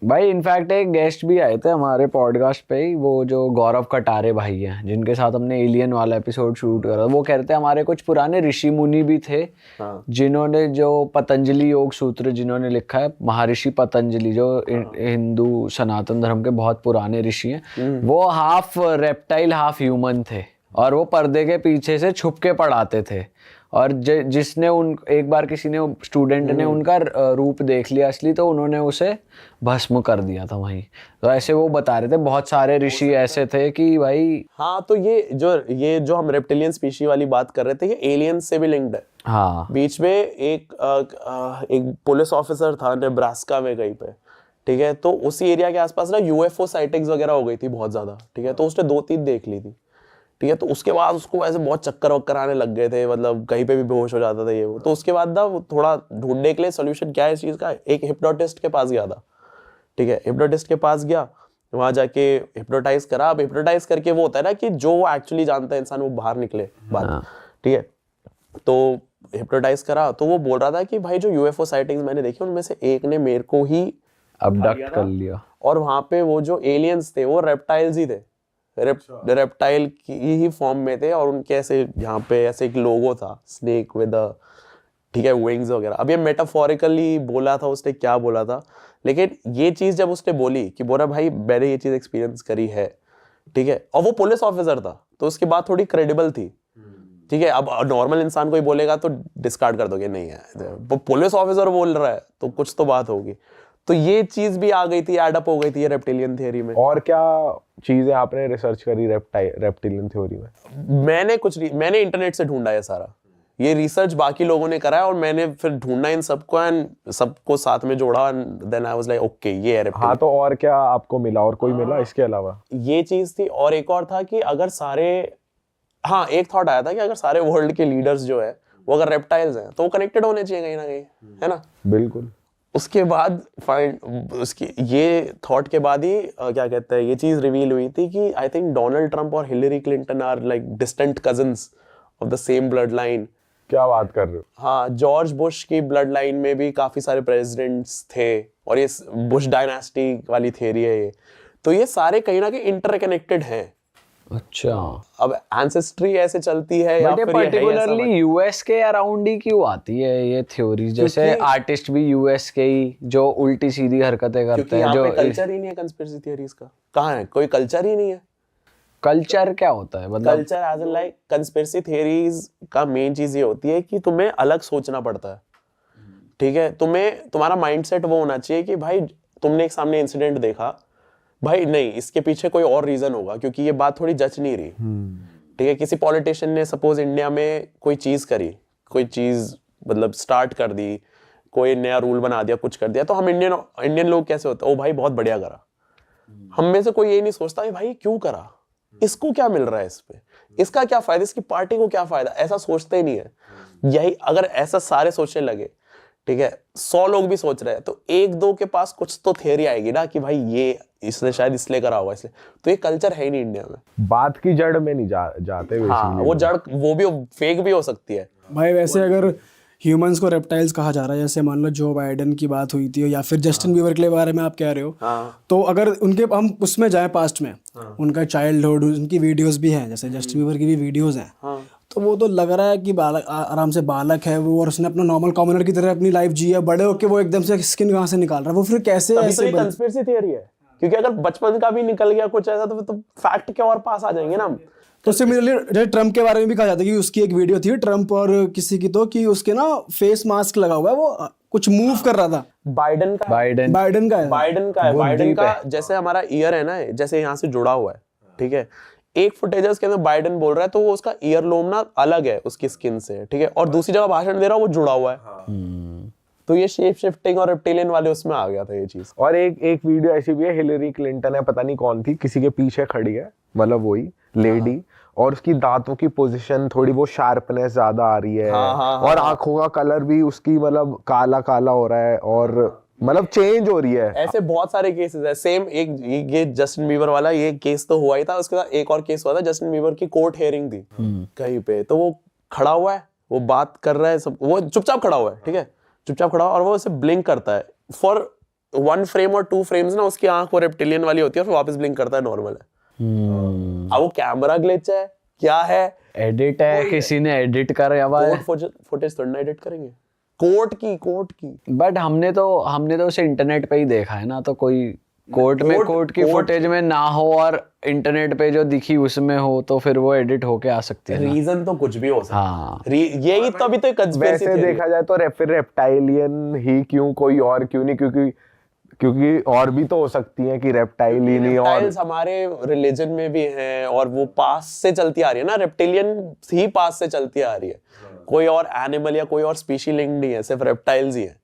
भाई इनफैक्ट एक गेस्ट भी आए थे हमारे पॉडकास्ट पे ही, वो जो गौरव कटारे भाई हैं, जिनके साथ हमने एलियन वाला एपिसोड शूट करा। वो कह रहे थे हमारे कुछ पुराने ऋषि मुनि भी थे, जिन्होंने जो पतंजलि योग सूत्र जिन्होंने लिखा है, महर्षि पतंजलि जो हिंदू सनातन धर्म के बहुत पुराने ऋषि हैं, वो हाफ रेप्टाइल हाफ ह्यूमन थे और वो पर्दे के पीछे से छुप के पढ़ाते थे। और जिसने उन एक बार किसी ने स्टूडेंट ने उनका रूप देख लिया असली, तो उन्होंने उसे भस्म कर दिया था वहीं। तो ऐसे वो बता रहे थे बहुत सारे ऋषि ऐसे थे कि भाई। हाँ, तो ये जो हम रेप्टिलियन स्पीशी वाली बात कर रहे थे, ये एलियन से भी लिंक्ड है। हाँ, बीच में एक पुलिस ऑफिसर था नेब्रास्का में कहीं पे, ठीक है, तो उसी एरिया के आसपास ना यूएफओ साइटिंग्स वगैरह हो गई थी बहुत ज्यादा, ठीक है, तो उसने 2-3 देख ली थी, ठीक है, तो उसके बाद उसको ऐसे बहुत चक्कर वक्कर आने लग गए थे, मतलब कहीं पे भी बेहोश हो जाता था ये वो। तो उसके बाद ना वो थोड़ा ढूंढने के लिए सोल्यूशन क्या है इस चीज का, एक हिप्नोटिस्ट के पास गया था, ठीक है, हिप्नोटिस्ट के पास गया, वहां जाके हिप्नोटाइज करा। अब हिप्नोटाइज करके वो होता है ना कि जो वो एक्चुअली जानता है इंसान वो बाहर निकले बात, ठीक है, तो हिप्नोटाइज करा तो वो बोल रहा था कि भाई जो यूएफओ साइटिंग्स मैंने देखी उनमें से एक ने मेरे को ही अबडक्ट कर लिया, और वहां पे वो जो एलियंस थे वो रेप्टाइल्स ही थे, रेप्टाइल की ही फॉर्म में थे, और उनके ऐसे यहाँ पे ऐसे एक लोगो था स्नेक विद, ठीक है, विंग्स वगैरह। अब ये मेटाफोरिकली बोला था उसने, क्या बोला था, लेकिन ये चीज जब उसने बोली कि बोला भाई मैंने ये चीज एक्सपीरियंस करी है, ठीक है, और वो पुलिस ऑफिसर था तो उसकी बात थोड़ी क्रेडिबल थी, ठीक है। अब नॉर्मल इंसान कोई बोलेगा तो डिस्कार्ड कर दोगे, नहीं है, वो पुलिस ऑफिसर बोल रहा है तो कुछ तो बात होगी। तो ये चीज भी आ गई थी, एडअप हो गई थी ये रेप्टिलियन थ्योरी में। और क्या चीजें आपने रिसर्च करी रेप्टिलियन थ्योरी में? मैंने इंटरनेट से ढूंढा है सारा, ये रिसर्च बाकी लोगों ने करा है और मैंने फिर ढूंढा इन सबको एंड सबको साथ में जोड़ा, and then I was like okay ये है रेप्टिलियन। हाँ, तो और क्या आपको मिला, और कोई मिला इसके अलावा? ये चीज थी, और एक और था कि अगर सारे, हाँ एक थॉट आया था कि अगर सारे वर्ल्ड के लीडर्स जो है वो अगर रेप्टाइल्स हैं तो वो कनेक्टेड होने चाहिए कहीं ना कहीं, है ना। बिल्कुल। उसके बाद उसकी ये थॉट के बाद ही क्या कहते हैं, ये चीज रिवील हुई थी कि आई थिंक डोनाल्ड ट्रंप और Hillary Clinton are like distant cousins of the same blood line. क्या बात कर रहे हो? हाँ, जॉर्ज बुश की ब्लड लाइन में भी काफी सारे प्रेसिडेंट्स थे, और ये बुश डायनास्टी वाली थ्योरी है ये। तो ये सारे कहीं ना कहीं इंटरकनेक्टेड हैं। अच्छा, अब एंसेस्ट्री ऐसे चलती है या फिर पर्टिकुलरली यूएस के अराउंड ही क्यों आती है ये थ्योरी? जैसे आर्टिस्ट भी यूएस के ही जो उल्टी सीधी हरकतें करते हैं, जो कल्चर ही नहीं है कंस्पिरेसी थ्योरीज का। कहाँ है, कोई कल्चर ही नहीं है। कल्चर क्या होता है मतलब? Culture as in like conspiracy theories का मेन चीज ये होती है कि तुम्हें अलग सोचना पड़ता है, ठीक है, तुम्हारा माइंडसेट वो होना चाहिए कि भाई तुमने एक सामने इंसिडेंट देखा, भाई नहीं इसके पीछे कोई और रीजन होगा, क्योंकि ये बात थोड़ी जच नहीं रही, ठीक है। किसी पॉलिटिशियन ने सपोज इंडिया में कोई चीज करी, कोई चीज मतलब स्टार्ट कर दी, कोई नया रूल बना दिया, कुछ कर दिया, तो हम इंडियन लोग कैसे होते हैं, ओ भाई बहुत बढ़िया करा। हम में से कोई ये नहीं सोचता कि भाई क्यों करा, इसको क्या मिल रहा है, इस पे इसका क्या फायदा, इसकी पार्टी को क्या फायदा, ऐसा सोचते ही नहीं है। यही अगर ऐसा सारे सोचने लगे, ठीक है, 100 लोग भी सोच रहे हैं, तो 1-2 के पास कुछ तो थियरी आएगी ना कि भाई ये इसने शायद इसलिए करा होगा, इसलिए। तो ये कल्चर है ही नहीं इंडिया में। बात की जड़ में नहीं जाते। हाँ, वो जड़ वो भी फेक भी हो सकती है भाई। वैसे अगर ह्यूमंस को रेप्टाइल्स कहा जा रहा है, जैसे मान लो जो बाइडेन की बात हुई थी या फिर जस्टिन बीबर के बारे में आप कह रहे हो, तो अगर उनके हम उसमें जाए पास्ट में, उनका चाइल्डहुड, उनकी वीडियोस भी हैं, जैसे जस्टिन बीबर की भी वीडियोस हैं, तो वो तो लग रहा है कि बालक आराम से बालक है वो, और उसने अपना नॉर्मल कॉमनर की तरह अपनी लाइफ जी है, बड़े होके वो एकदम से स्किन कहाँ से निकाल रहा है, वो फिर कैसे ऐसे? कंस्पिरेसी थियरी है, क्योंकि अगर बचपन का भी निकल गया कुछ ऐसा तो फैक्ट के और पास आ जाएंगे ना। तो सिमिलरली जैसे ट्रम्प के बारे में भी कहा जाता है कि उसकी एक वीडियो थी ट्रम्प और किसी की, तो कि उसके ना फेस मास्क लगा हुआ है, वो कुछ मूव कर रहा था। बाइडेन का जैसे हमारा ईयर है ना, जैसे यहाँ से जुड़ा हुआ है, ठीक है, एक फुटेजेस के अंदर बाइडेन बोल रहा है तो वो उसका ईयर लोम ना अलग है उसकी स्किन से, ठीक है, और दूसरी जगह भाषण दे रहा है वो जुड़ा हुआ है। तो ये शेप शिफ्टिंग और रेप्टिलियन वाले उसमें आ गया था ये चीज। और एक वीडियो ऐसी भी है, हिलरी क्लिंटन है, पता नहीं कौन थी, किसी के पीछे खड़ी है, मतलब वही लेडी, और उसकी दांतों की पोजीशन थोड़ी वो शार्पनेस ज्यादा आ रही है, और आंखों का कलर भी उसकी मतलब काला काला हो रहा है, और मतलब चेंज हो रही है। ऐसे बहुत सारे केसेस है। सेम एक ये जस्टिन बीबर वाला ये केस तो हुआ ही था, उसके बाद एक और केस हुआ था, जस्टिन बीबर की कोर्ट हियरिंग थी कहीं पे, तो वो खड़ा हुआ है, वो बात कर रहा है, सब वो चुपचाप खड़ा हुआ है, ठीक है, चुपचाप खड़ा हुआ, और वो ऐसे ब्लिंक करता है फॉर 1 फ्रेम और 2 फ्रेम्स ना उसकी आंख वो रेप्टिलियन वाली होती है और फिर वापस ब्लिंक करता है, नॉर्मल है। अब वो कैमरा ग्लिच है क्या है, एडिट है, किसी ने एडिट कर हुआ है। फुटेज थोड़ा ना एडिट करेंगे, कोर्ट की। बट हमने तो उसे इंटरनेट पे ही देखा है ना, तो कोई कोर्ट की फुटेज में ना हो और इंटरनेट पे जो दिखी उसमें हो, तो फिर वो एडिट होके आ सकती है। रीजन तो कुछ भी हो सकता है। हाँ, यही तो अभी तो कंस्पिरेसी वैसे देखा जाए तो फिर रेप्टाइलियन ही क्यों, कोई और क्यों नहीं, क्योंकि और भी तो हो सकती है कि रेप्टाइल ही नहीं। और हमारे रिलीजन में भी हैं और वो पास से चलती आ रही है ना, रेप्टिलियन ही पास से चलती आ रही है, कोई और एनिमल या कोई और स्पीशी लिंक नहीं है, सिर्फ रेप्टाइल्स ही है।